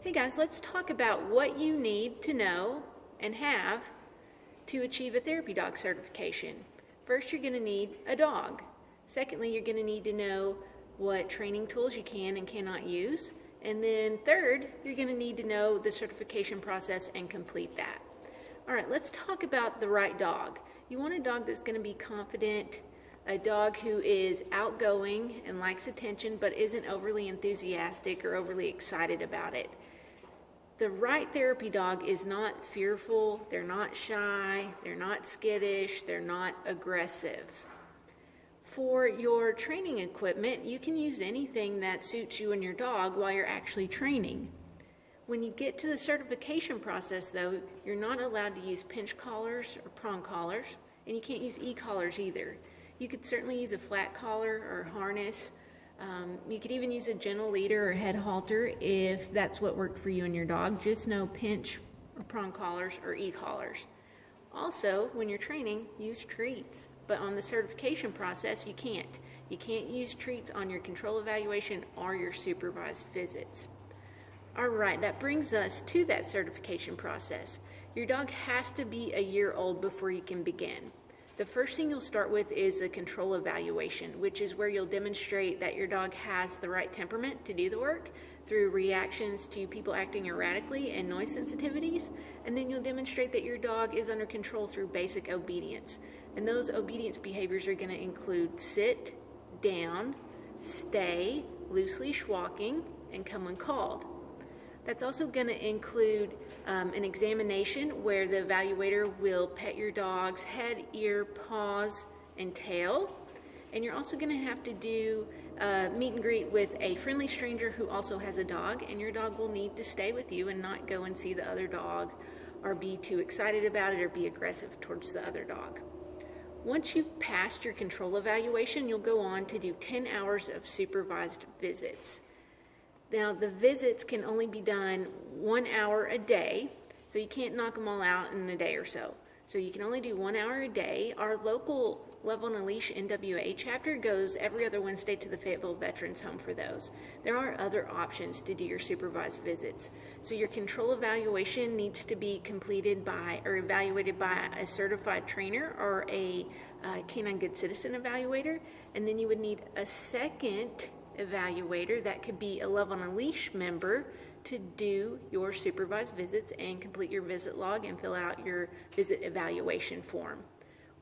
Hey guys, let's talk about what you need to know and have to achieve a therapy dog certification. First, you're going to need a dog. Secondly, you're going to need to know what training tools you can and cannot use. And then third, you're going to need to know the certification process and complete that. All right, let's talk about the right dog. You want a dog that's going to be confident, a dog who is outgoing and likes attention but isn't overly enthusiastic or overly excited about it. The right therapy dog is not fearful, they're not shy, they're not skittish, they're not aggressive. For your training equipment, you can use anything that suits you and your dog while you're actually training. When you get to the certification process though, you're not allowed to use pinch collars or prong collars, and you can't use e-collars either. You could certainly use a flat collar or harness. You could even use a gentle leader or head halter if that's what worked for you and your dog. Just no pinch or prong collars or e-collars. Also, when you're training, use treats. But on the certification process, you can't. You can't use treats on your control evaluation or your supervised visits. All right, that brings us to that certification process. Your dog has to be a year old before you can begin. The first thing you'll start with is a control evaluation, which is where you'll demonstrate that your dog has the right temperament to do the work through reactions to people acting erratically and noise sensitivities. And then you'll demonstrate that your dog is under control through basic obedience. And those obedience behaviors are going to include sit, down, stay, loose leash walking, and come when called. That's also going to include an examination where the evaluator will pet your dog's head, ear, paws, and tail. And you're also going to have to do meet and greet with a friendly stranger who also has a dog, and your dog will need to stay with you and not go and see the other dog or be too excited about it or be aggressive towards the other dog. Once you've passed your control evaluation, you'll go on to do 10 hours of supervised visits. Now, the visits can only be done 1 hour a day, so you can't knock them all out in a day or so. So you can only do 1 hour a day. Our local Level on a Leash NWA chapter goes every other Wednesday to the Fayetteville Veterans Home for those. There are other options to do your supervised visits. So your control evaluation needs to be completed by or evaluated by a certified trainer or a canine good citizen evaluator, and then you would need a second evaluator that could be a Level on a Leash member to do your supervised visits and complete your visit log and fill out your visit evaluation form.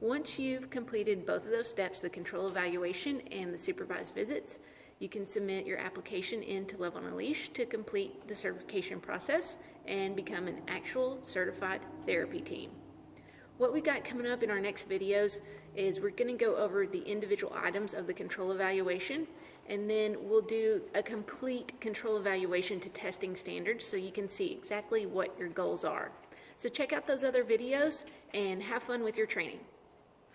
Once you've completed both of those steps, the control evaluation and the supervised visits, you can submit your application into Level on a Leash to complete the certification process and become an actual certified therapy team. What we got coming up in our next videos is we're going to go over the individual items of the control evaluation, and then we'll do a complete control evaluation to testing standards so you can see exactly what your goals are. So check out those other videos and have fun with your training.